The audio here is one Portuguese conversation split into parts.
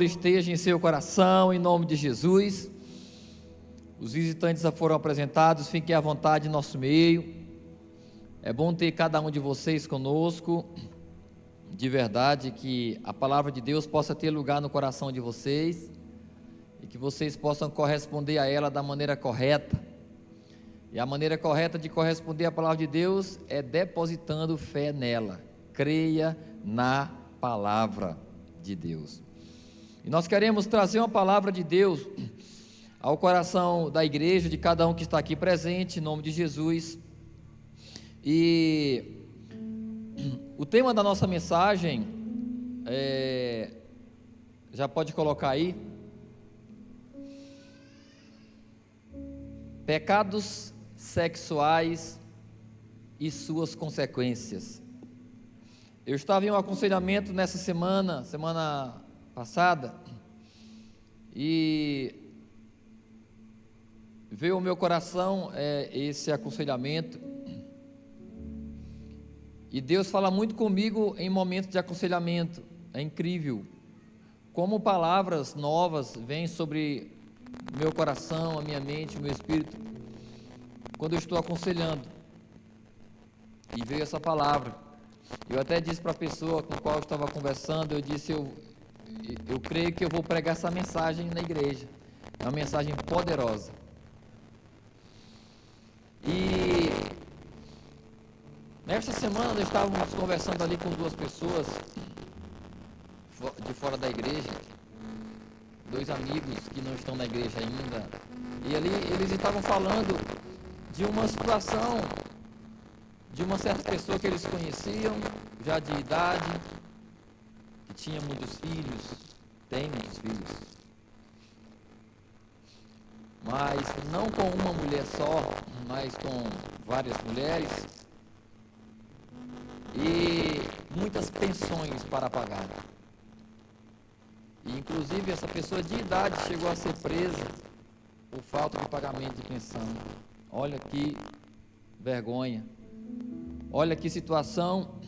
Esteja em seu coração, em nome de Jesus. Os visitantes já foram apresentados, fiquem à vontade em nosso meio. É bom ter cada um de vocês conosco. De verdade, que a palavra de Deus possa ter lugar no coração de vocês e que vocês possam corresponder a ela da maneira correta. E a maneira correta de corresponder à palavra de Deus é depositando fé nela. Creia na palavra de Deus. E nós queremos trazer uma palavra de Deus ao coração da igreja, de cada um que está aqui presente, em nome de Jesus. E o tema da nossa mensagem, já pode colocar aí, pecados sexuais e suas consequências. Eu estava em um aconselhamento nessa semana passada, e veio ao meu coração esse aconselhamento, e Deus fala muito comigo em momentos de aconselhamento. É incrível como palavras novas vêm sobre meu coração, a minha mente, o meu espírito, quando eu estou aconselhando, e veio essa palavra. Eu até disse para a pessoa com a qual eu estava conversando, eu disse, eu creio que eu vou pregar essa mensagem na igreja. É uma mensagem poderosa. E nesta semana nós estávamos conversando ali com duas pessoas de fora da igreja, dois amigos que não estão na igreja ainda, e ali eles estavam falando de uma situação de uma certa pessoa que eles conheciam, já de idade, que tinha muitos filhos, tem muitos filhos, mas não com uma mulher só, mas com várias mulheres, e muitas pensões para pagar. E inclusive essa pessoa de idade chegou a ser presa por falta de pagamento de pensão. Olha que vergonha. Olha que situação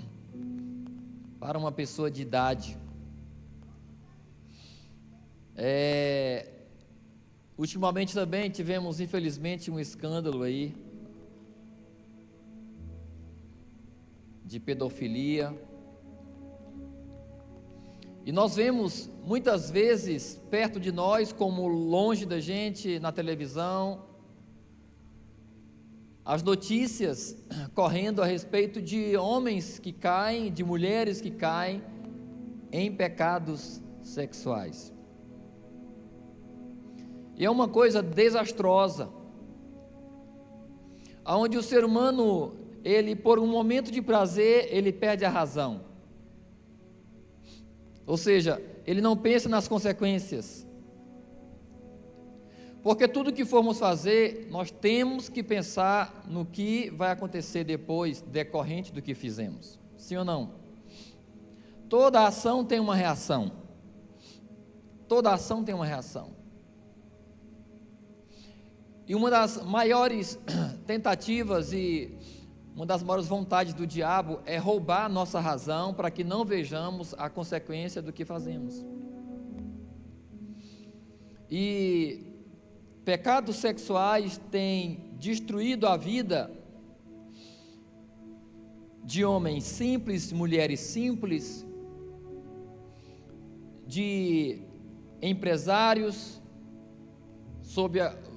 para uma pessoa de idade. Ultimamente também tivemos, infelizmente, um escândalo aí de pedofilia. E nós vemos muitas vezes perto de nós, como longe da gente, na televisão, as notícias correndo a respeito de homens que caem, de mulheres que caem em pecados sexuais. E é uma coisa desastrosa, onde o ser humano, ele por um momento de prazer, ele perde a razão. Ou seja, ele não pensa nas consequências. Porque tudo que formos fazer, nós temos que pensar no que vai acontecer depois, decorrente do que fizemos. Sim ou não? Toda ação tem uma reação. Toda ação tem uma reação. E uma das maiores tentativas e uma das maiores vontades do diabo é roubar a nossa razão para que não vejamos a consequência do que fazemos. E pecados sexuais têm destruído a vida de homens simples, mulheres simples, de empresários.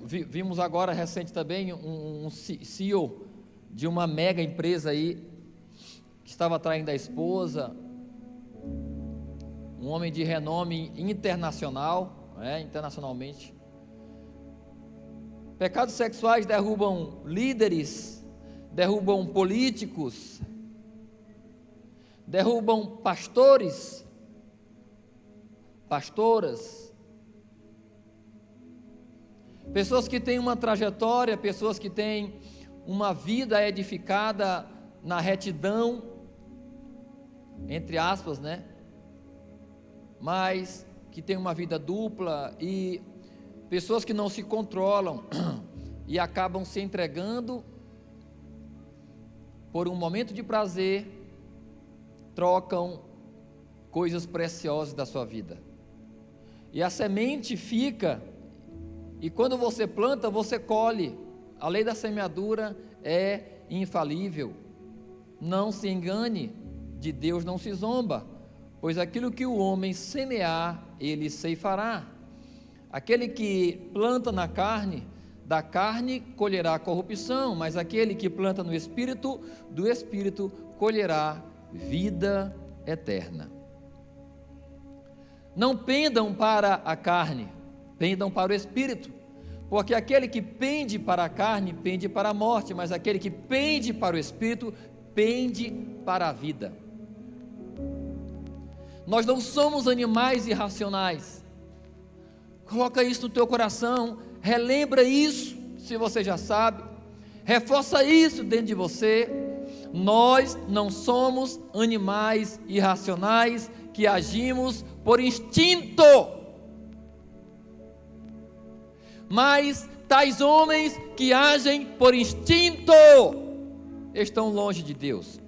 Vimos agora recente também um CEO de uma mega empresa aí, que estava traindo a esposa, um homem de renome internacional, internacionalmente. Pecados sexuais derrubam líderes, derrubam políticos, derrubam pastores, pastoras, pessoas que têm uma trajetória, pessoas que têm uma vida edificada na retidão, entre aspas, mas que tem uma vida dupla, e pessoas que não se controlam e acabam se entregando por um momento de prazer, trocam coisas preciosas da sua vida. e a semente fica, e quando você planta, você colhe. A lei da semeadura é infalível. Não se engane, de Deus não se zomba, pois aquilo que o homem semear, ele ceifará. Aquele que planta na carne, da carne colherá corrupção, mas aquele que planta no Espírito, do Espírito colherá vida eterna. Não pendam para a carne, pendam para o Espírito, porque aquele que pende para a carne, pende para a morte, mas aquele que pende para o Espírito, pende para a vida. Nós não somos animais irracionais. Coloca isso no teu coração, relembra isso, se você já sabe, reforça isso dentro de você. Nós não somos animais irracionais que agimos por instinto, mas tais homens que agem por instinto estão longe de Deus,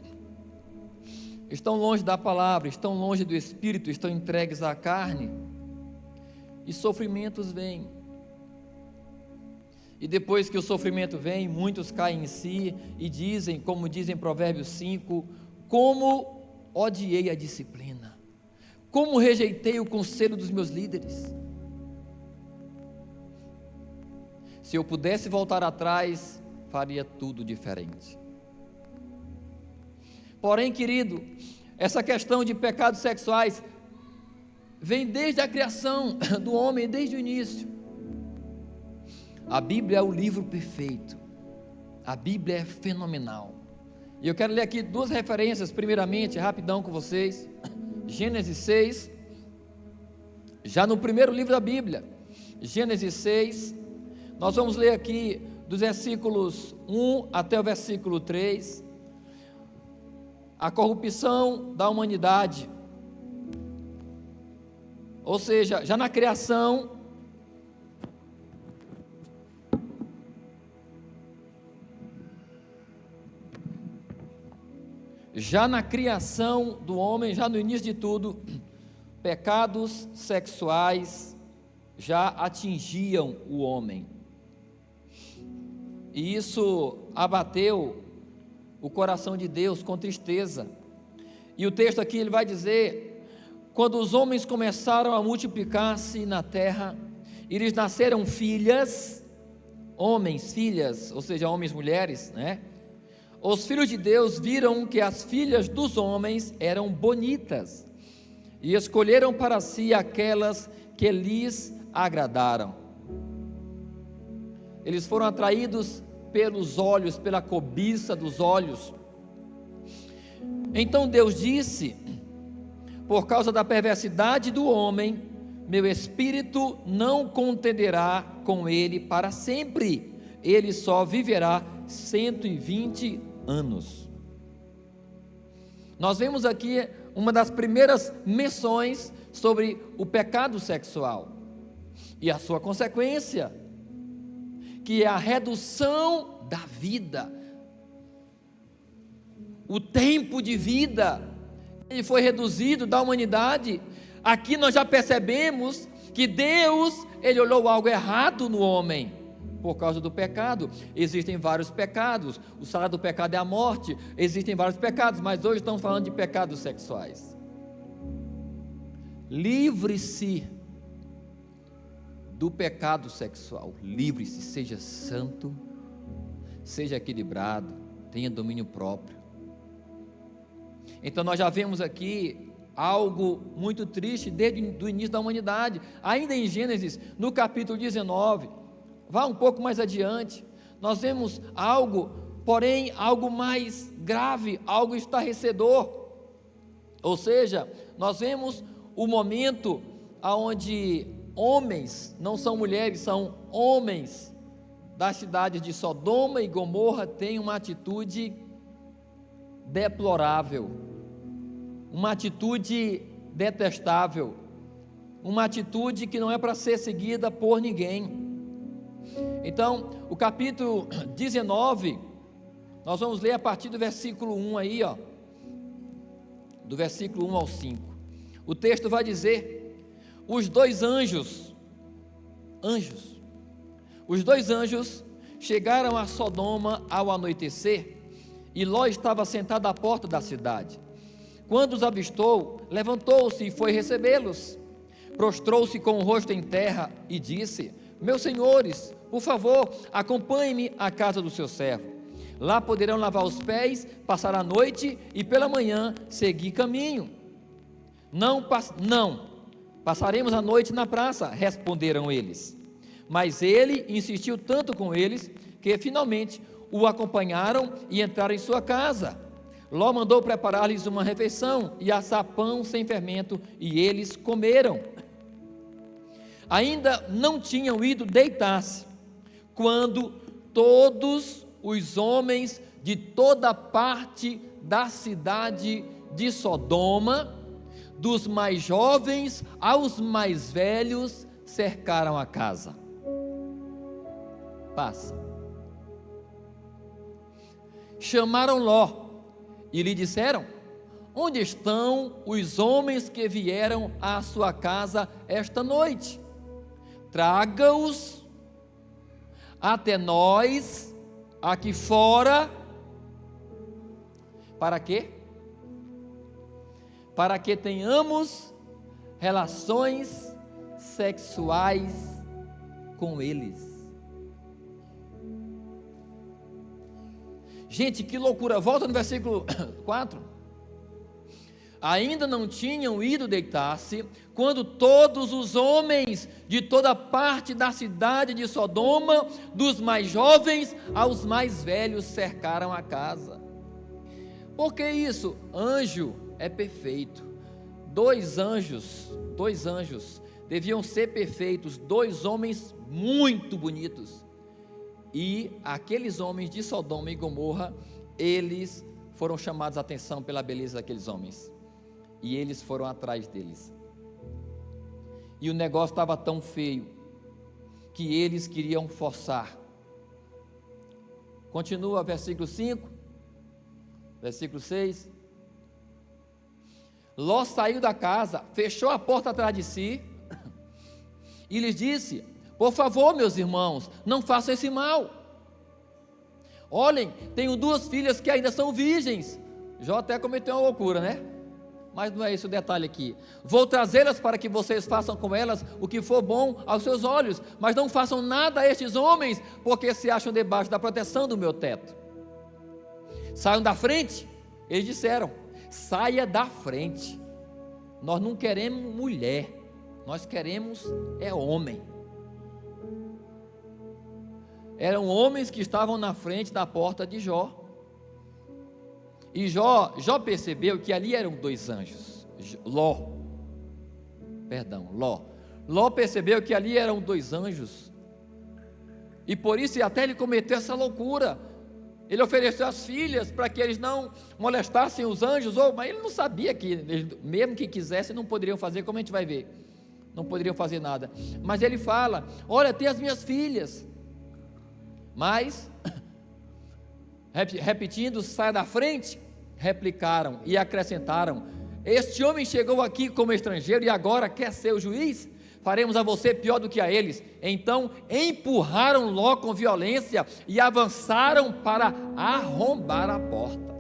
estão longe da palavra, estão longe do Espírito, estão entregues à carne, e sofrimentos vêm. E depois que o sofrimento vem, muitos caem em si e dizem, como dizem Provérbios 5, como odiei a disciplina, como rejeitei o conselho dos meus líderes. Se eu pudesse voltar atrás, faria tudo diferente. Porém, querido, essa questão de pecados sexuais vem desde a criação do homem, desde o início. A Bíblia é o livro perfeito, a Bíblia é fenomenal, e eu quero ler aqui duas referências, primeiramente, rapidão com vocês. Gênesis 6, já no primeiro livro da Bíblia, Gênesis 6, nós vamos ler aqui dos versículos 1 até o versículo 3, a corrupção da humanidade, ou seja, já na criação, do homem, já no início de tudo, pecados sexuais já atingiam o homem, e isso abateu o coração de Deus com tristeza. E o texto aqui ele vai dizer: quando os homens começaram a multiplicar-se na terra, e lhes nasceram filhas, homens, filhas, ou seja, homens, mulheres, né? Os filhos de Deus viram que as filhas dos homens eram bonitas, e escolheram para si aquelas que lhes agradaram. Eles foram atraídos pelos olhos, pela cobiça dos olhos. Então Deus disse: por causa da perversidade do homem, meu espírito não contenderá com ele para sempre, ele só viverá 120 anos. Nós vemos aqui uma das primeiras menções sobre o pecado sexual e a sua consequência, que é a redução da vida. O tempo de vida, ele foi reduzido da humanidade. Aqui nós já percebemos que Deus, ele olhou algo errado no homem, por causa do pecado. Existem vários pecados, o salário do pecado é a morte, existem vários pecados, mas hoje estamos falando de pecados sexuais. Livre-se do pecado sexual, livre-se, seja santo, seja equilibrado, tenha domínio próprio. Então nós já vemos aqui algo muito triste desde o início da humanidade, ainda em Gênesis, no capítulo 19, vá um pouco mais adiante, nós vemos algo, porém algo mais grave, algo estarrecedor, ou seja, nós vemos o momento onde homens, não são mulheres, são homens das cidades de Sodoma e Gomorra têm uma atitude deplorável, uma atitude detestável, uma atitude que não é para ser seguida por ninguém. Então, o capítulo 19, nós vamos ler a partir do versículo 1 aí, do versículo 1 ao 5. O texto vai dizer: os dois anjos, os dois anjos chegaram a Sodoma ao anoitecer, e Ló estava sentado à porta da cidade. Quando os avistou, levantou-se e foi recebê-los. Prostrou-se com o rosto em terra e disse: meus senhores, por favor, acompanhe-me à casa do seu servo. Lá poderão lavar os pés, passar a noite e pela manhã seguir caminho. Não, passaremos a noite na praça, responderam eles. Mas ele insistiu tanto com eles, que finalmente o acompanharam e entraram em sua casa. Ló mandou preparar-lhes uma refeição e assar pão sem fermento, e eles comeram. Ainda não tinham ido deitar-se, quando todos os homens de toda parte da cidade de Sodoma, dos mais jovens aos mais velhos, cercaram a casa. Passa. Chamaram Ló e lhe disseram: onde estão os homens que vieram à sua casa esta noite? Traga-os até nós, aqui fora. Para quê? Para que tenhamos relações sexuais com eles. Gente, que loucura. Volta no versículo 4. Ainda não tinham ido deitar-se, quando todos os homens de toda parte da cidade de Sodoma, dos mais jovens aos mais velhos, cercaram a casa. Por que isso? Anjo é perfeito. Dois anjos deviam ser perfeitos, dois homens muito bonitos. E aqueles homens de Sodoma e Gomorra, eles foram chamados a atenção pela beleza daqueles homens. E eles foram atrás deles. E o negócio estava tão feio que eles queriam forçar. Continua versículo 5, versículo 6. Ló saiu da casa, fechou a porta atrás de si e lhes disse: por favor, meus irmãos, não façam esse mal. Olhem, tenho duas filhas que ainda são virgens. Jó até cometeu uma loucura, né? Mas não é esse o detalhe aqui. Vou trazê-las para que vocês façam com elas o que for bom aos seus olhos, mas não façam nada a estes homens, porque se acham debaixo da proteção do meu teto. Saiam da frente. Eles disseram: saia da frente. Nós não queremos mulher, nós queremos homem. Eram homens que estavam na frente da porta de Jó. E Jó percebeu que ali eram dois anjos. Ló percebeu que ali eram dois anjos. E por isso até ele cometeu essa loucura. Ele ofereceu as filhas para que eles não molestassem os anjos, mas ele não sabia que, mesmo que quisessem, não poderiam fazer, como a gente vai ver. Não poderiam fazer nada. Mas ele fala: olha, tem as minhas filhas. Mas, repetindo, sai da frente, replicaram e acrescentaram: este homem chegou aqui como estrangeiro e agora quer ser o juiz? Faremos a você pior do que a eles. Então empurraram Ló com violência e avançaram para arrombar a porta.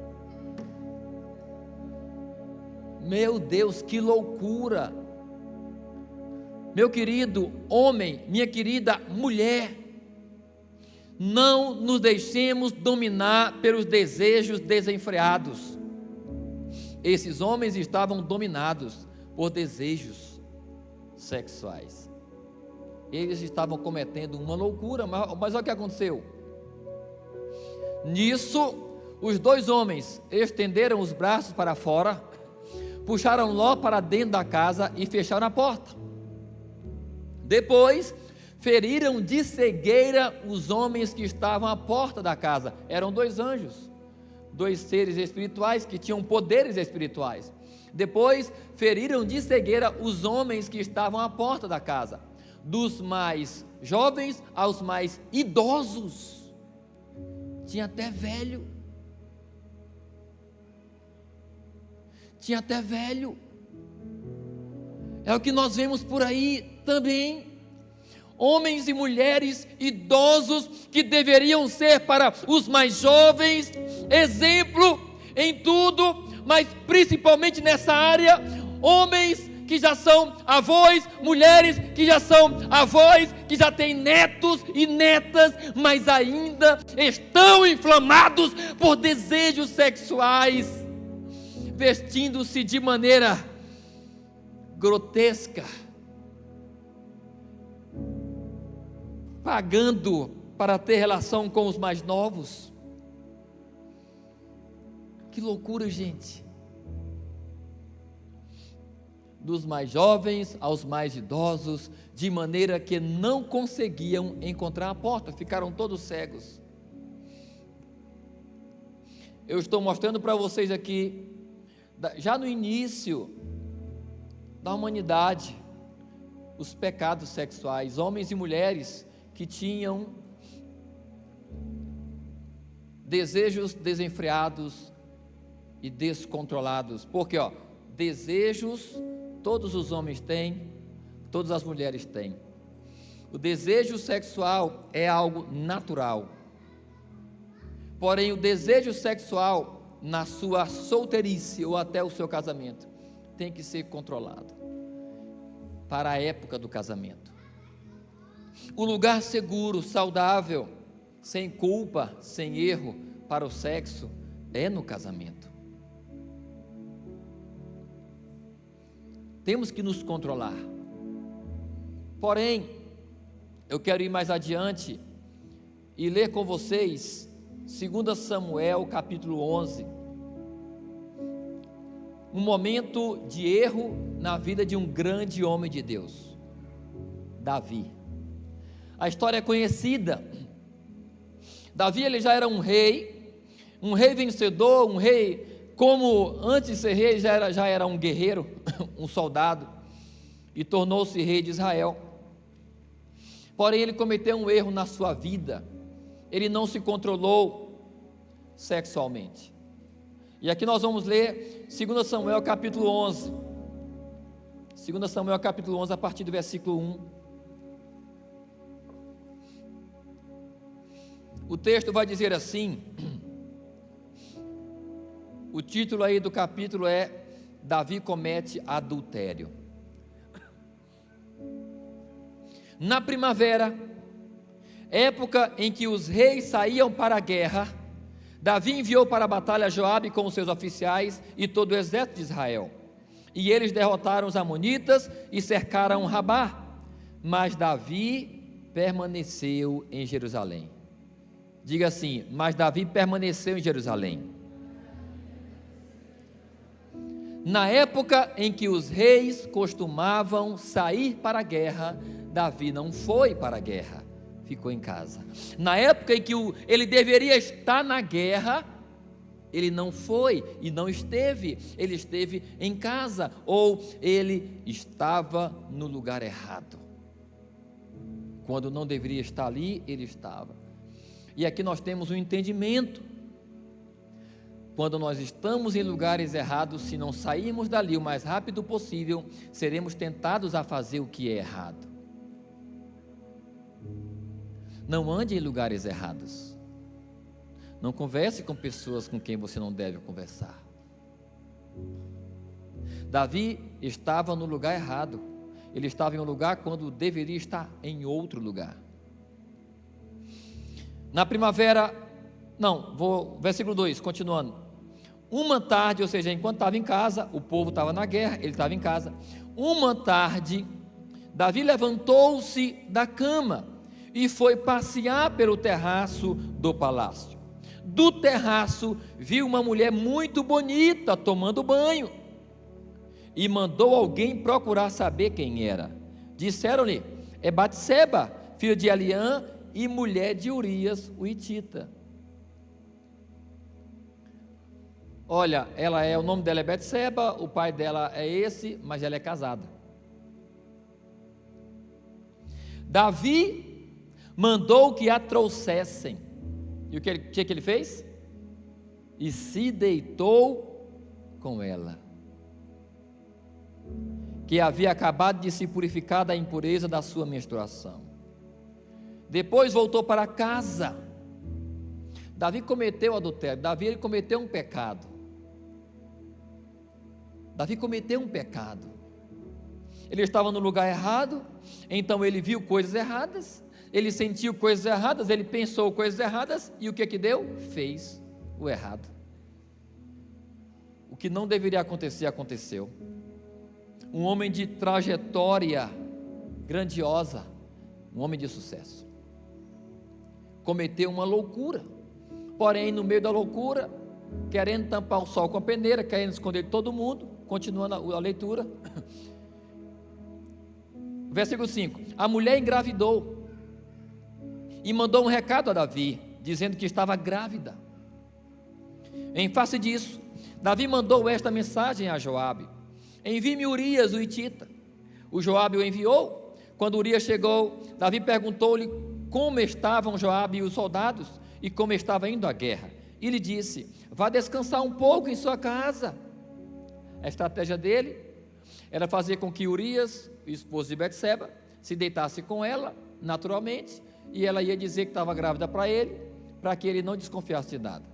Meu Deus, que loucura! Meu querido homem, minha querida mulher, não nos deixemos dominar pelos desejos desenfreados. Esses homens estavam dominados por desejos sexuais. Eles estavam cometendo uma loucura, mas olha o que aconteceu. Nisso, os dois homens estenderam os braços para fora, puxaram Ló para dentro da casa e fecharam a porta. Depois, feriram de cegueira os homens que estavam à porta da casa. Eram dois anjos, dois seres espirituais que tinham poderes espirituais. Depois, feriram de cegueira os homens que estavam à porta da casa, dos mais jovens aos mais idosos. Tinha até velho. É o que nós vemos por aí também. Homens e mulheres idosos que deveriam ser para os mais jovens exemplo em tudo, mas principalmente nessa área. Homens que já são avós, mulheres que já são avós, que já têm netos e netas, mas ainda estão inflamados por desejos sexuais, vestindo-se de maneira grotesca, pagando para ter relação com os mais novos. Que loucura, gente! Dos mais jovens aos mais idosos, de maneira que não conseguiam encontrar a porta, ficaram todos cegos. Eu estou mostrando para vocês aqui, já no início da humanidade, os pecados sexuais, homens e mulheres que tinham desejos desenfreados e descontrolados, porque desejos todos os homens têm, todas as mulheres têm. O desejo sexual é algo natural, porém o desejo sexual na sua solteirice ou até o seu casamento tem que ser controlado para a época do casamento. O lugar seguro, saudável, sem culpa, sem erro para o sexo é no casamento. Temos que nos controlar. Porém, eu quero ir mais adiante e ler com vocês 2 Samuel capítulo 11, um momento de erro na vida de um grande homem de Deus, Davi. A história é conhecida. Davi, ele já era um rei vencedor, um rei, como antes de ser rei, já era um guerreiro, um soldado, e tornou-se rei de Israel. Porém, ele cometeu um erro na sua vida, ele não se controlou sexualmente. E aqui nós vamos ler 2 Samuel capítulo 11, 2 Samuel capítulo 11, a partir do versículo 1. O texto vai dizer assim, o título aí do capítulo é Davi comete adultério. Na primavera, época em que os reis saíam para a guerra, Davi enviou para a batalha Joabe com os seus oficiais e todo o exército de Israel. E eles derrotaram os amonitas e cercaram Rabá, mas Davi permaneceu em Jerusalém. Diga assim, mas Davi permaneceu em Jerusalém. Na época em que os reis costumavam sair para a guerra, Davi não foi para a guerra, ficou em casa. Na época em que ele deveria estar na guerra, ele não foi e não esteve, ele esteve em casa, ou ele estava no lugar errado. Quando não deveria estar ali, ele estava. E aqui nós temos um entendimento. Quando nós estamos em lugares errados, se não sairmos dali o mais rápido possível, seremos tentados a fazer o que é errado. Não ande em lugares errados. Não converse com pessoas com quem você não deve conversar. Davi estava no lugar errado. Ele estava em um lugar quando deveria estar em outro lugar. Na primavera, versículo 2, continuando. Uma tarde, ou seja, enquanto estava em casa, o povo estava na guerra, ele estava em casa. Uma tarde, Davi levantou-se da cama e foi passear pelo terraço do palácio. Do terraço, viu uma mulher muito bonita tomando banho e mandou alguém procurar saber quem era. Disseram-lhe, é Batseba, filha de Eliã e mulher de Urias, o hitita. Olha, o nome dela é Batseba, o pai dela é esse, mas ela é casada. Davi mandou que a trouxessem. E o que ele fez? E se deitou com ela. que havia acabado de se purificar da impureza da sua menstruação. Depois voltou para casa. Davi cometeu adultério. Davi ele cometeu um pecado. Davi cometeu um pecado. Ele estava no lugar errado, então ele viu coisas erradas, ele sentiu coisas erradas, ele pensou coisas erradas, e o que que deu? Fez o errado. O que não deveria acontecer, aconteceu. Um homem de trajetória grandiosa, um homem de sucesso, cometeu uma loucura, porém no meio da loucura, querendo tampar o sol com a peneira, querendo esconder de todo mundo, continuando a leitura, versículo 5, a mulher engravidou, e mandou um recado a Davi, dizendo que estava grávida. Em face disso, Davi mandou esta mensagem a Joabe: envie-me Urias o hitita. O Joabe o enviou. Quando Urias chegou, Davi perguntou-lhe como estavam Joabe e os soldados, e como estava indo a guerra. E lhe disse: vá descansar um pouco em sua casa. A estratégia dele era fazer com que Urias, o esposo de Betseba, se deitasse com ela, naturalmente, e ela ia dizer que estava grávida para ele, para que ele não desconfiasse de nada.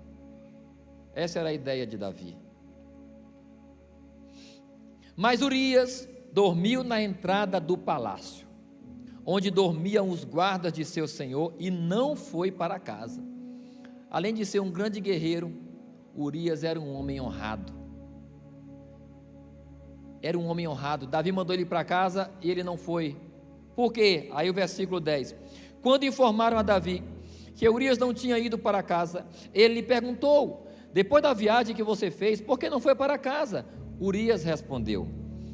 Essa era a ideia de Davi. Mas Urias dormiu na entrada do palácio, onde dormiam os guardas de seu senhor, e não foi para casa. Além de ser um grande guerreiro, Urias era um homem honrado. Era um homem honrado. Davi mandou ele para casa e ele não foi. Por quê? Aí o versículo 10. Quando informaram a Davi que Urias não tinha ido para casa, ele lhe perguntou: depois da viagem que você fez, por que não foi para casa? Urias respondeu: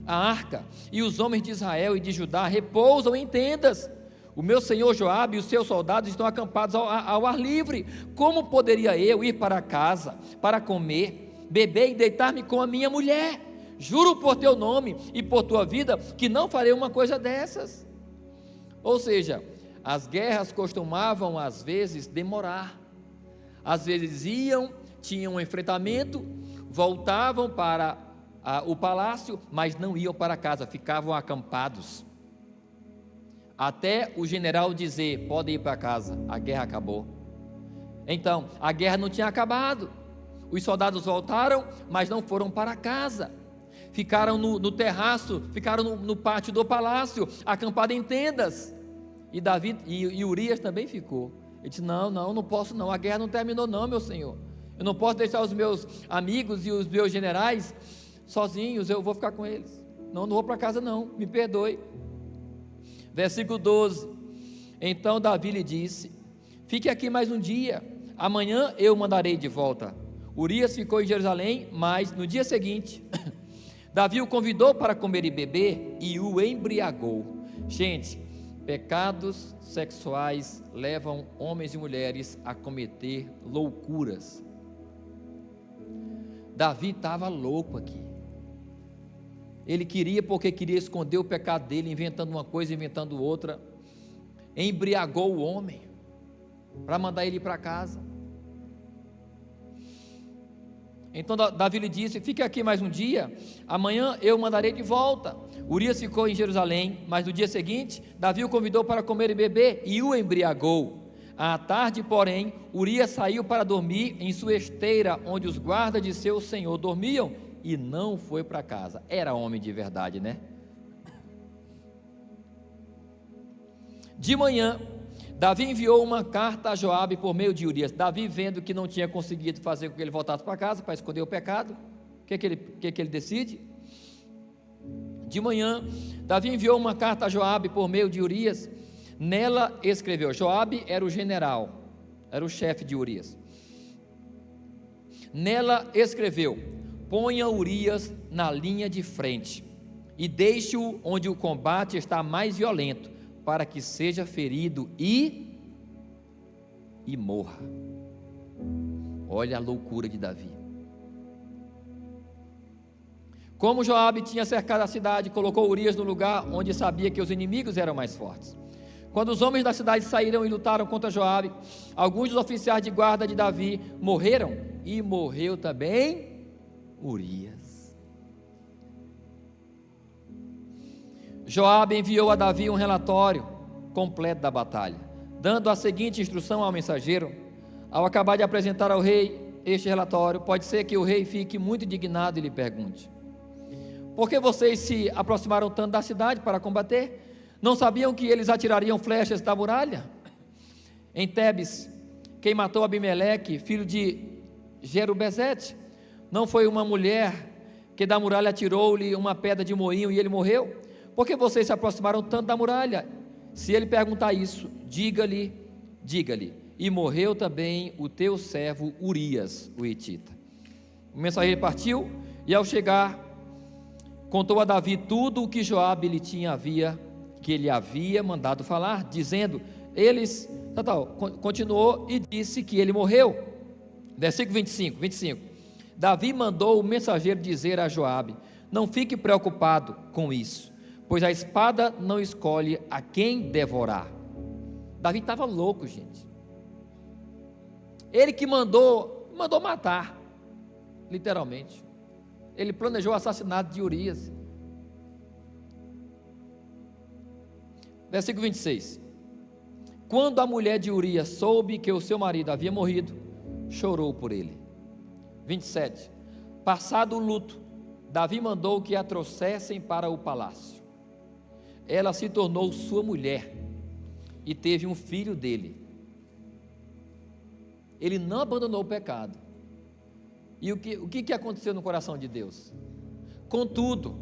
a arca e os homens de Israel e de Judá repousam em tendas. O meu senhor Joabe e os seus soldados estão acampados ao ar livre. Como poderia eu ir para casa para comer, beber e deitar-me com a minha mulher? Juro por teu nome e por tua vida que não farei uma coisa dessas. Ou seja, as guerras costumavam às vezes demorar. Às vezes iam, tinham um enfrentamento, voltavam para o palácio, mas não iam para casa, ficavam acampados. Até o general dizer: pode ir para casa, a guerra acabou. Então, a guerra não tinha acabado. Os soldados voltaram, mas não foram para casa. Ficaram no terraço, ficaram no pátio do palácio, acampados em tendas. E Davi e Urias também ficou. Ele disse: não posso não, a guerra não terminou não, meu senhor. Eu não posso deixar os meus amigos e os meus generais sozinhos, eu vou ficar com eles. Não vou para casa não, me perdoe. Versículo 12. Então Davi lhe disse: fique aqui mais um dia, amanhã eu mandarei de volta. Urias ficou em Jerusalém, mas no dia seguinte Davi o convidou para comer e beber e o embriagou. Gente, pecados sexuais levam homens e mulheres a cometer loucuras. Davi estava louco aqui. Ele queria, porque queria esconder o pecado dele, inventando uma coisa, inventando outra. Embriagou o homem para mandar ele ir para casa. Então Davi lhe disse: fique aqui mais um dia, amanhã eu mandarei de volta. Urias ficou em Jerusalém, mas no dia seguinte Davi o convidou para comer e beber e o embriagou. À tarde, porém, Urias saiu para dormir em sua esteira, onde os guardas de seu senhor dormiam, e não foi para casa. Era homem de verdade, né? De manhã, Davi enviou uma carta a Joabe por meio de Urias. Davi, vendo que não tinha conseguido fazer com que ele voltasse para casa, para esconder o pecado, o que ele decide? De manhã, Davi enviou uma carta a Joabe por meio de Urias. Nela escreveu: Joabe era o general, era o chefe de Urias. Nela escreveu: ponha Urias na linha de frente e deixe-o onde o combate está mais violento, para que seja ferido e morra. Olha a loucura de Davi. Como Joabe tinha cercado a cidade, colocou Urias no lugar onde sabia que os inimigos eram mais fortes. Quando os homens da cidade saíram e lutaram contra Joabe, alguns dos oficiais de guarda de Davi morreram, e morreu também Urias. Joabe enviou a Davi um relatório completo da batalha, dando a seguinte instrução ao mensageiro. Ao acabar de apresentar ao rei este relatório, pode ser que o rei fique muito indignado e lhe pergunte: por que vocês se aproximaram tanto da cidade para combater? Não sabiam que eles atirariam flechas da muralha? Em Tebes, quem matou Abimeleque, filho de Jerubezete, não foi uma mulher que da muralha atirou-lhe uma pedra de moinho e ele morreu? Por que vocês se aproximaram tanto da muralha? Se ele perguntar isso, diga-lhe, e morreu também o teu servo Urias, o hitita. O mensageiro partiu, e ao chegar, contou a Davi tudo o que Joabe que ele havia mandado falar, dizendo, continuou e disse que ele morreu. Versículo 25, Davi mandou o mensageiro dizer a Joabe: não fique preocupado com isso, pois a espada não escolhe a quem devorar. Davi estava louco, gente. Ele que mandou matar, literalmente. Ele planejou o assassinato de Urias. Versículo 26. Quando a mulher de Urias soube que o seu marido havia morrido, chorou por ele. 27. Passado o luto, Davi mandou que a trouxessem para o palácio. Ela se tornou sua mulher e teve um filho dele. Ele não abandonou o pecado. E o que aconteceu no coração de Deus? Contudo,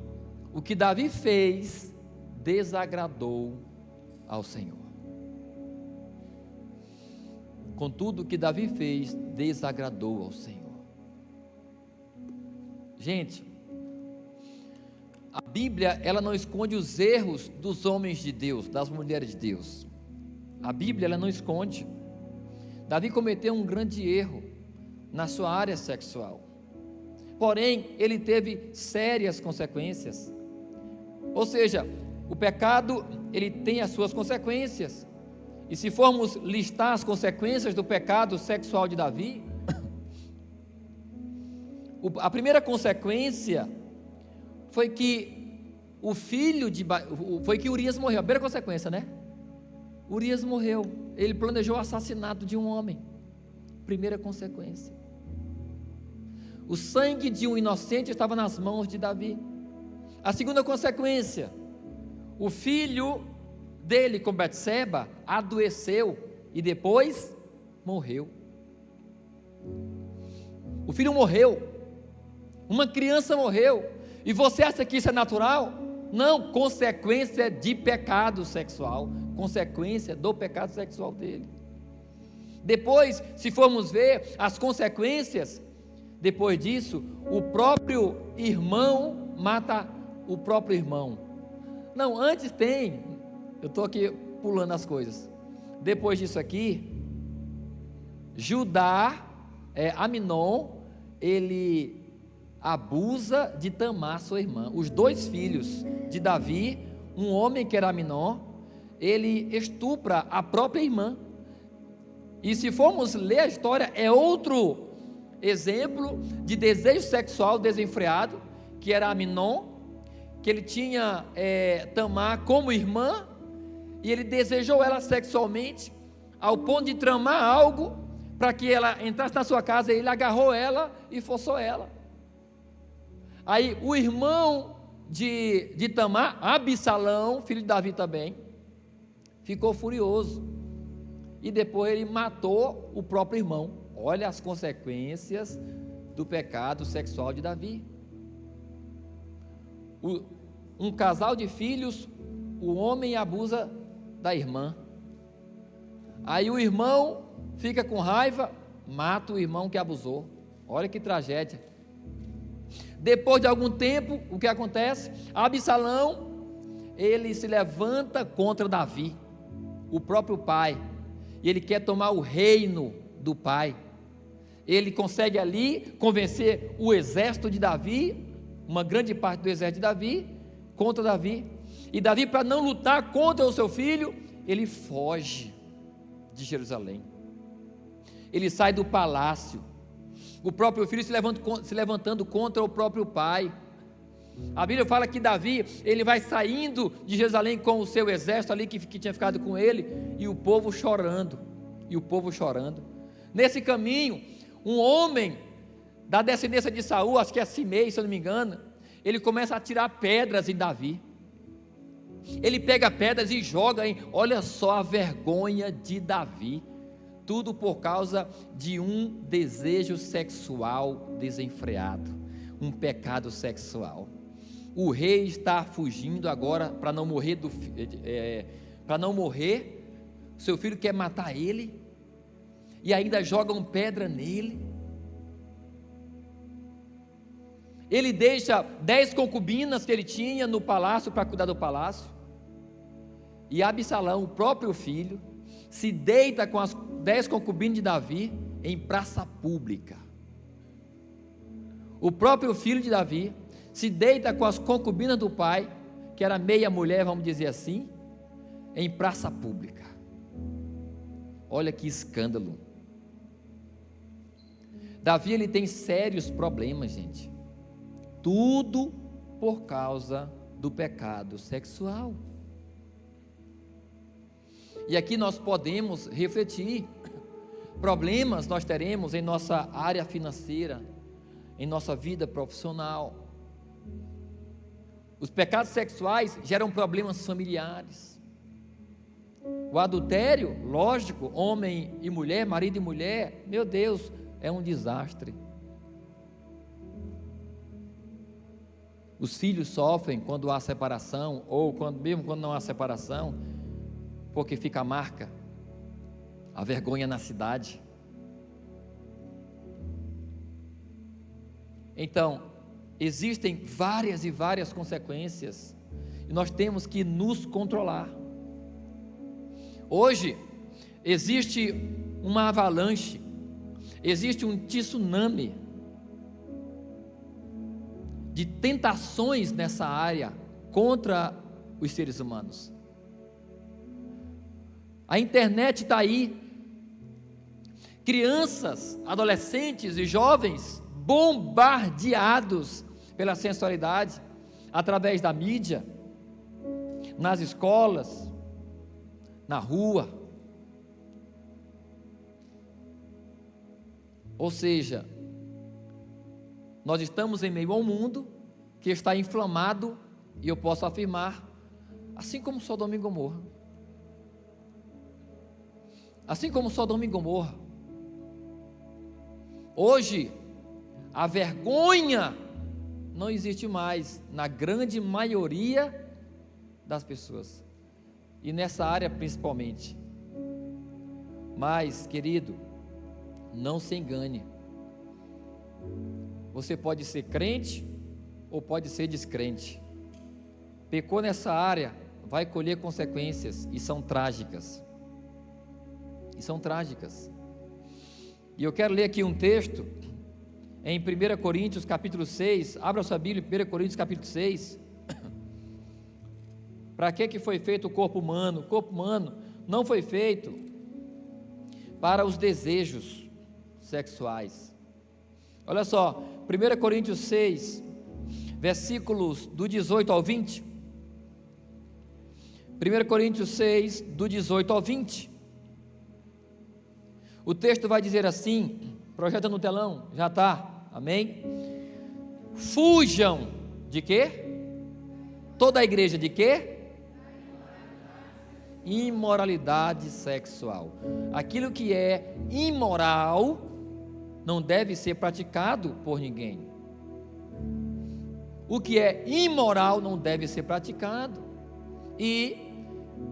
o que Davi fez desagradou ao Senhor. Contudo, o que Davi fez desagradou ao Senhor. Gente, a Bíblia, ela não esconde os erros dos homens de Deus, das mulheres de Deus. A Bíblia, ela não esconde. Davi cometeu um grande erro na sua área sexual. Porém, ele teve sérias consequências. Ou seja, o pecado, ele tem as suas consequências. E se formos listar as consequências do pecado sexual de Davi, a primeira consequência foi que foi que Urias morreu. A primeira consequência, né? Urias morreu. Ele planejou o assassinato de um homem. Primeira consequência. O sangue de um inocente estava nas mãos de Davi. A segunda consequência, o filho dele com Betseba adoeceu e depois morreu. O filho morreu. Uma criança morreu. E você acha que isso é natural? Não, consequência de pecado sexual, consequência do pecado sexual dele. Depois, se formos ver as consequências, depois disso, o próprio irmão mata o próprio irmão. Não, antes tem, eu estou aqui pulando as coisas. Depois disso aqui, Aminon, ele abusa de Tamar, sua irmã. Os dois filhos de Davi, um homem que era Aminon, ele estupra a própria irmã. E se formos ler a história, é outro exemplo de desejo sexual desenfreado, que era Aminon, que ele tinha Tamar como irmã, e ele desejou ela sexualmente, ao ponto de tramar algo, para que ela entrasse na sua casa, e ele agarrou ela e forçou ela. Aí o irmão de Tamar, Absalão, filho de Davi também, ficou furioso, e depois ele matou o próprio irmão. Olha as consequências do pecado sexual de Davi. Um casal de filhos, o homem abusa da irmã. Aí o irmão fica com raiva, mata o irmão que abusou. Olha que tragédia. Depois de algum tempo, o que acontece? Absalão, ele se levanta contra Davi, o próprio pai, e ele quer tomar o reino do pai. Ele consegue ali convencer o exército de Davi, uma grande parte do exército de Davi, contra Davi. E Davi, para não lutar contra o seu filho, ele foge de Jerusalém. Ele sai do palácio. O próprio filho se levantando contra o próprio pai. A Bíblia fala que Davi, ele vai saindo de Jerusalém com o seu exército ali que tinha ficado com ele, e o povo chorando, Nesse caminho, um homem da descendência de Saul, acho que é Simei, se eu não me engano, ele começa a tirar pedras em Davi. Ele pega pedras e joga em, olha só a vergonha de Davi, tudo por causa de um desejo sexual desenfreado, um pecado sexual. O rei está fugindo agora para não morrer, seu filho quer matar ele, e ainda jogam pedra nele. Ele deixa 10 concubinas que ele tinha no palácio para cuidar do palácio, e Absalão, o próprio filho, se deita com as 10 concubinas de Davi em praça pública. O próprio filho de Davi se deita com as concubinas do pai, que era meia mulher, vamos dizer assim, em praça pública. Olha que escândalo. Davi, ele tem sérios problemas, gente, tudo por causa do pecado sexual. E aqui nós podemos refletir, problemas nós teremos em nossa área financeira, em nossa vida profissional. Os pecados sexuais geram problemas familiares. O adultério, lógico, homem e mulher, marido e mulher, meu Deus, é um desastre. Os filhos sofrem quando há separação, ou mesmo quando não há separação, porque fica a marca, a vergonha na cidade. Então, existem várias e várias consequências, e nós temos que nos controlar. Hoje, existe uma avalanche, existe um tsunami de tentações nessa área contra os seres humanos. A internet está aí, crianças, adolescentes e jovens bombardeados pela sensualidade, através da mídia, nas escolas, na rua. Ou seja, nós estamos em meio a um mundo que está inflamado, e eu posso afirmar, assim como Sodoma e Gomorra. Assim como Sodoma e Gomorra. Hoje, a vergonha não existe mais na grande maioria das pessoas, e nessa área principalmente. Mas, querido, não se engane, você pode ser crente ou pode ser descrente. Pecou nessa área, vai colher consequências, e são trágicas. E eu quero ler aqui um texto em 1 Coríntios capítulo 6, abra sua Bíblia, 1 Coríntios capítulo 6, para que foi feito o corpo humano? O corpo humano não foi feito para os desejos sexuais. Olha só, 1 Coríntios 6, versículos do 18 ao 20, 1 Coríntios 6, do 18 ao 20, o texto vai dizer assim, projeta no telão, já está, amém? Fujam de quê? Toda a igreja de quê? Imoralidade sexual. Aquilo que é imoral não deve ser praticado por ninguém. O que é imoral não deve ser praticado. E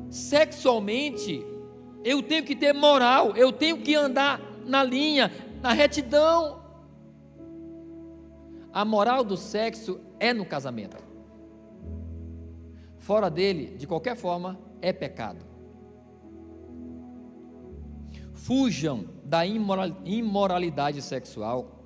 sexualmente eu tenho que ter moral, eu tenho que andar na linha, na retidão. A moral do sexo é no casamento. Fora dele, de qualquer forma, é pecado. Fujam da imoralidade sexual.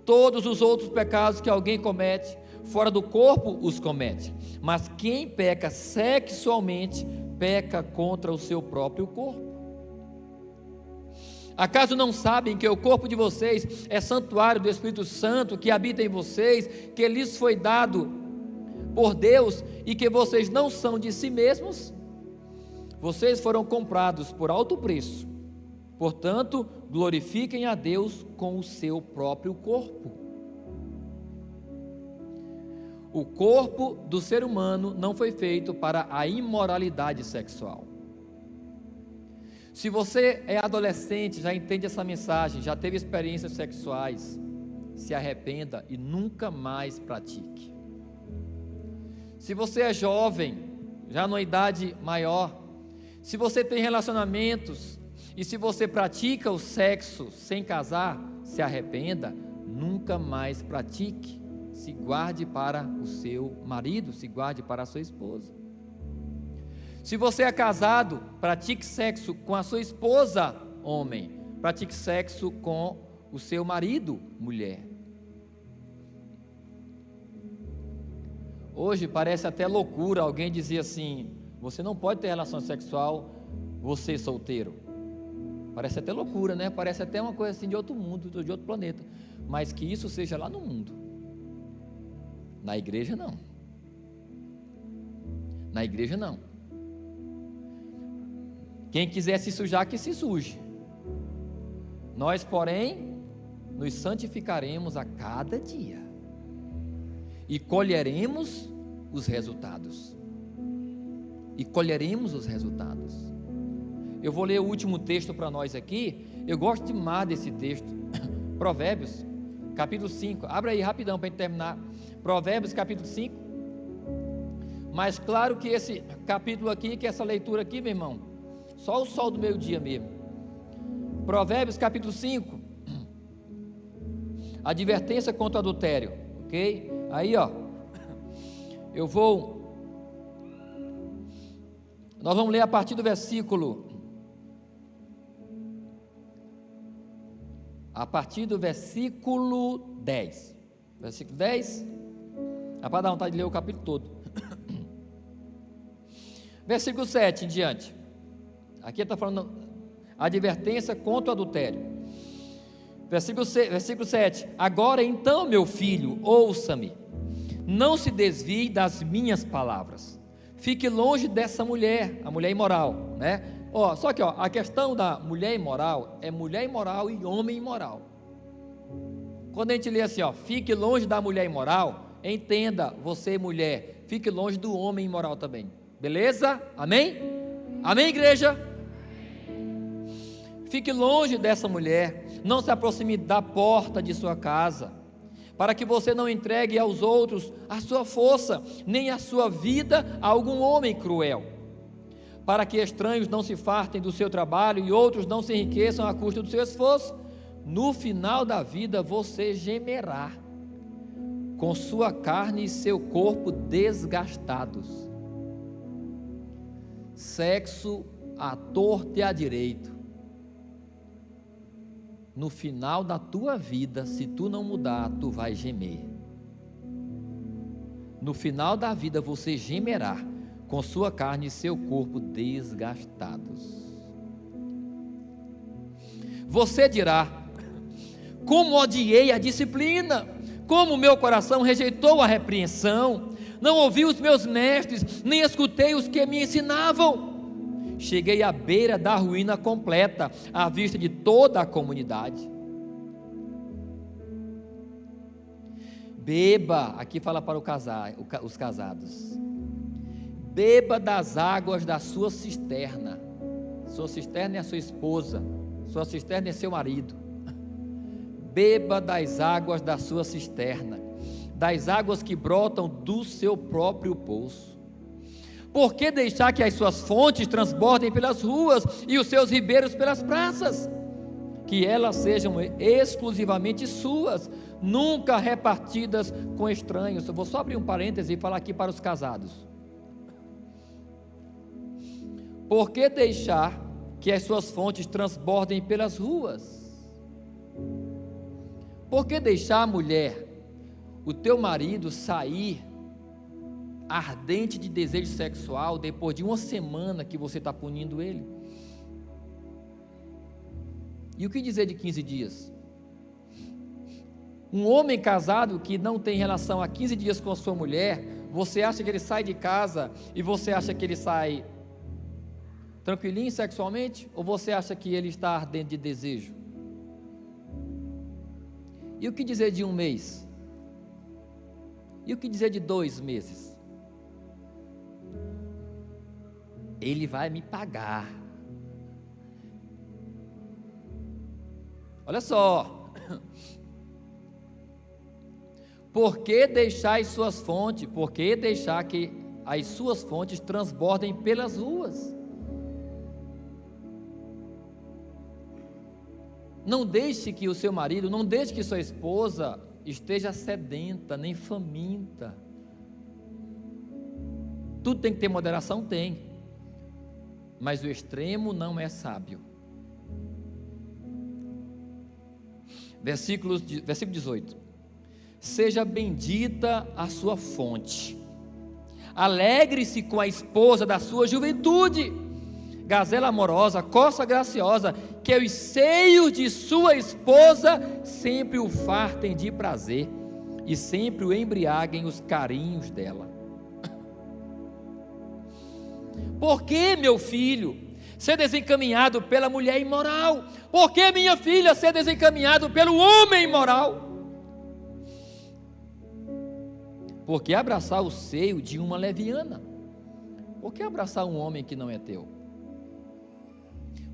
Todos os outros pecados que alguém comete, fora do corpo os comete. Mas quem peca sexualmente, peca contra o seu próprio corpo. Acaso não sabem que o corpo de vocês é santuário do Espírito Santo que habita em vocês, que lhes foi dado por Deus e que vocês não são de si mesmos? Vocês foram comprados por alto preço. Portanto, glorifiquem a Deus com o seu próprio corpo. O corpo do ser humano não foi feito para a imoralidade sexual. Se você é adolescente, já entende essa mensagem, já teve experiências sexuais, se arrependa e nunca mais pratique. Se você é jovem, já numa idade maior, se você tem relacionamentos e se você pratica o sexo sem casar, se arrependa, nunca mais pratique. Se guarde para o seu marido, se guarde para a sua esposa. Se você é casado, pratique sexo com a sua esposa, homem. Pratique sexo com o seu marido, mulher. Hoje parece até loucura alguém dizer assim: você não pode ter relação sexual, você solteiro. Parece até loucura, né? Parece até uma coisa assim de outro mundo, de outro planeta. Mas que isso seja lá no mundo. Na igreja não. Na igreja não. Quem quiser se sujar, que se suje. Nós, porém, nos santificaremos a cada dia e colheremos os resultados. E colheremos os resultados. Eu vou ler o último texto para nós aqui. Eu gosto demais desse texto. Provérbios, capítulo 5. Abra aí rapidão para a gente terminar. Provérbios, capítulo 5. Mas claro que esse capítulo aqui, que essa leitura aqui, meu irmão, só o sol do meio-dia mesmo. Provérbios, capítulo 5. Advertência contra o adultério. Ok? Aí, ó. Nós vamos ler a partir do versículo. A partir do versículo 10. Versículo 10. Dá para dar vontade de ler o capítulo todo. Versículo 7 em diante. Aqui está falando advertência contra o adultério. Versículo 7. Agora então, meu filho, ouça-me. Não se desvie das minhas palavras. Fique longe dessa mulher, a mulher imoral, né? Só que a questão da mulher imoral é mulher imoral e homem imoral. Quando a gente lê assim, fique longe da mulher imoral, entenda, você mulher, fique longe do homem imoral também. Beleza? Amém? Amém, igreja? Fique longe dessa mulher, não se aproxime da porta de sua casa, para que você não entregue aos outros a sua força, nem a sua vida a algum homem cruel, para que estranhos não se fartem do seu trabalho e outros não se enriqueçam à custa do seu esforço. No final da vida você gemerá, com sua carne e seu corpo desgastados. Sexo à torta e à direito. No final da tua vida, se tu não mudar, tu vai gemer. No final da vida você gemerá, com sua carne e seu corpo desgastados. Você dirá: como odiei a disciplina, como meu coração rejeitou a repreensão, não ouvi os meus mestres, nem escutei os que me ensinavam. Cheguei à beira da ruína completa, à vista de toda a comunidade. Beba, aqui fala para os casados, beba das águas da sua cisterna. Sua cisterna é a sua esposa, sua cisterna é seu marido. Beba das águas da sua cisterna, das águas que brotam do seu próprio poço. Por que deixar que as suas fontes transbordem pelas ruas e os seus ribeiros pelas praças? Que elas sejam exclusivamente suas, nunca repartidas com estranhos. Eu vou só abrir um parêntese e falar aqui para os casados. Por que deixar que as suas fontes transbordem pelas ruas? Por que deixar, mulher, o teu marido sair ardente de desejo sexual depois de uma semana que você está punindo ele? E o que dizer de 15 dias? Um homem casado que não tem relação há 15 dias com a sua mulher, você acha que ele sai de casa e você acha que ele sai tranquilinho sexualmente? Ou você acha que ele está ardente de desejo? E o que dizer de 1 mês? E o que dizer de 2 meses? Ele vai me pagar. Olha só. Por que deixar as suas fontes? Por que deixar que as suas fontes transbordem pelas ruas? Não deixe que o seu marido, não deixe que sua esposa esteja sedenta, nem faminta. Tudo tem que ter moderação? Tem. Mas o extremo não é sábio. Versículo 18. Seja bendita a sua fonte. Alegre-se com a esposa da sua juventude. Gazela amorosa, coça graciosa, que os seios de sua esposa sempre o fartem de prazer e sempre o embriaguem os carinhos dela. Por que, meu filho, ser desencaminhado pela mulher imoral? Por que, minha filha, ser desencaminhado pelo homem imoral? Por que abraçar o seio de uma leviana? Por que abraçar um homem que não é teu?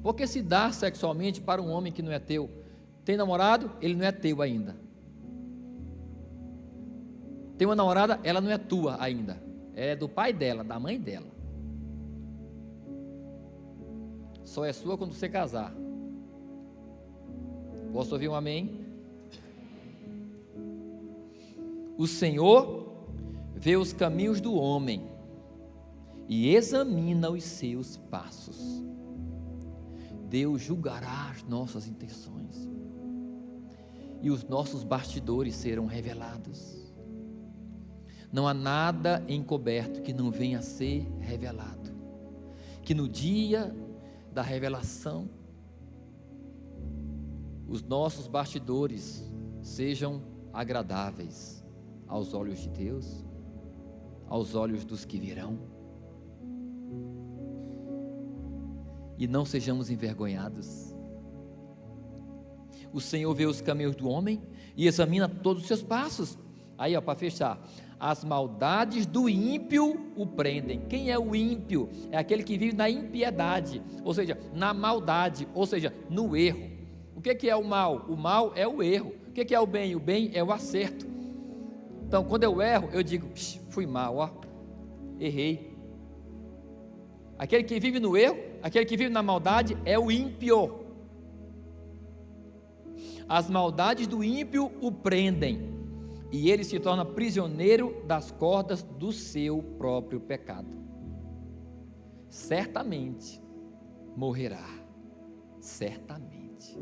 Por que se dar sexualmente para um homem que não é teu? Tem namorado? Ele não é teu ainda. Tem uma namorada? Ela não é tua ainda. É do pai dela, da mãe dela. Só é sua quando você casar. Posso ouvir um amém? O Senhor vê os caminhos do homem e examina os seus passos. Deus julgará as nossas intenções e os nossos bastidores serão revelados. Não há nada encoberto que não venha a ser revelado. Que no dia da revelação, os nossos bastidores sejam agradáveis aos olhos de Deus, aos olhos dos que virão, e não sejamos envergonhados. O Senhor vê os caminhos do homem e examina todos os seus passos. Aí, para fechar, as maldades do ímpio o prendem. Quem é o ímpio? É aquele que vive na impiedade, ou seja, na maldade, ou seja, no erro. O que é o mal? O mal é o erro. O que é o bem? O bem é o acerto. Então, quando eu erro, eu digo, fui mal, ó, errei. Aquele que vive no erro, aquele que vive na maldade é o ímpio. As maldades do ímpio o prendem e ele se torna prisioneiro das cordas do seu próprio pecado. Certamente morrerá, certamente.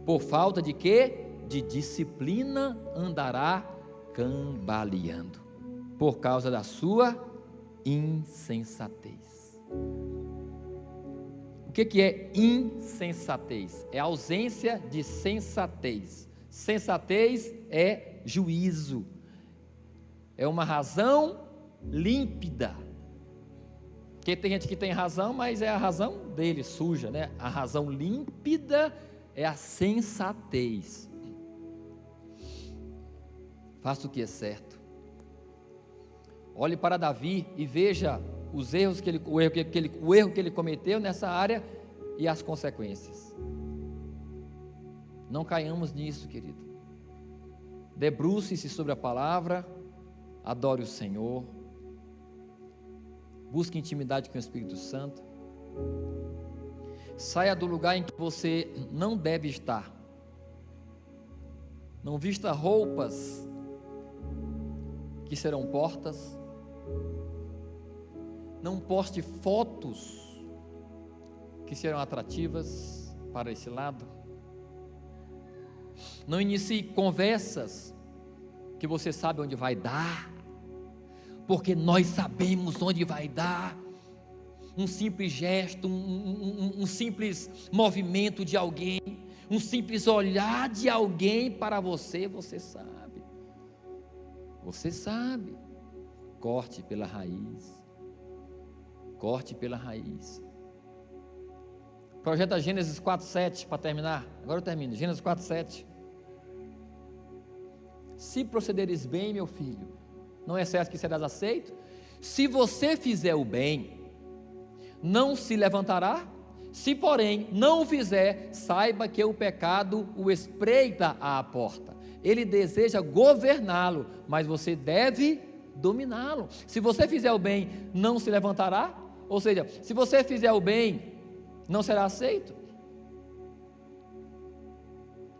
Por falta de quê? De disciplina andará cambaleando, por causa da sua insensatez. O que é insensatez? É ausência de sensatez. Sensatez é juízo, é uma razão límpida. Porque tem gente que tem razão, mas é a razão dele suja, né? A razão límpida é a sensatez. Faça o que é certo. Olhe para Davi e veja os erros o erro que ele cometeu nessa área e as consequências. Não caiamos nisso, querido. Debruce-se sobre a palavra, adore o Senhor, busque intimidade com o Espírito Santo, saia do lugar em que você não deve estar, não vista roupas que serão postas, não poste fotos que serão atrativas para esse lado, não inicie conversas que você sabe onde vai dar, porque nós sabemos onde vai dar. Um simples gesto, um simples movimento de alguém, um simples olhar de alguém para você, você sabe. Você sabe. Corte pela raiz. Corte pela raiz. Projeta Gênesis 4:7 para terminar. Agora eu termino. Gênesis 4:7. Se procederes bem, meu filho, não é certo que serás aceito? Se você fizer o bem, não se levantará? Se, porém, não o fizer, saiba que o pecado o espreita à porta. Ele deseja governá-lo, mas você deve dominá-lo. Se você fizer o bem, não se levantará? Ou seja, se você fizer o bem, não será aceito.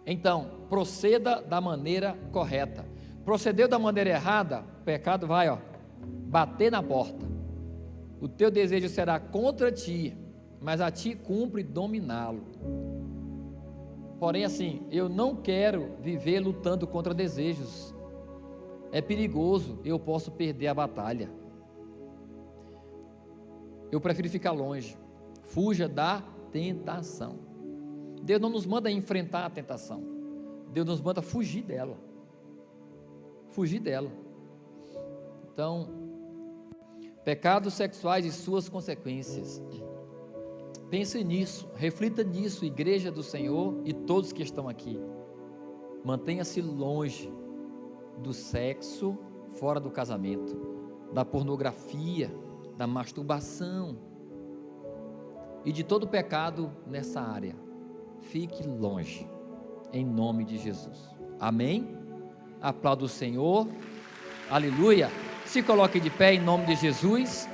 Então, proceda da maneira correta. Procedeu da maneira errada, o pecado vai, bater na porta. O teu desejo será contra ti, mas a ti cumpre dominá-lo. Porém, assim, eu não quero viver lutando contra desejos. É perigoso, eu posso perder a batalha. Eu prefiro ficar longe. Fuja da tentação. Deus não nos manda enfrentar a tentação. Deus nos manda fugir dela. Fugir dela. Então, pecados sexuais e suas consequências. Pense nisso, reflita nisso, igreja do Senhor e todos que estão aqui. Mantenha-se longe do sexo fora do casamento, da pornografia, da masturbação e de todo pecado nessa área. Fique longe, em nome de Jesus. Amém? Aplauda o Senhor. Aleluia. Se coloque de pé em nome de Jesus.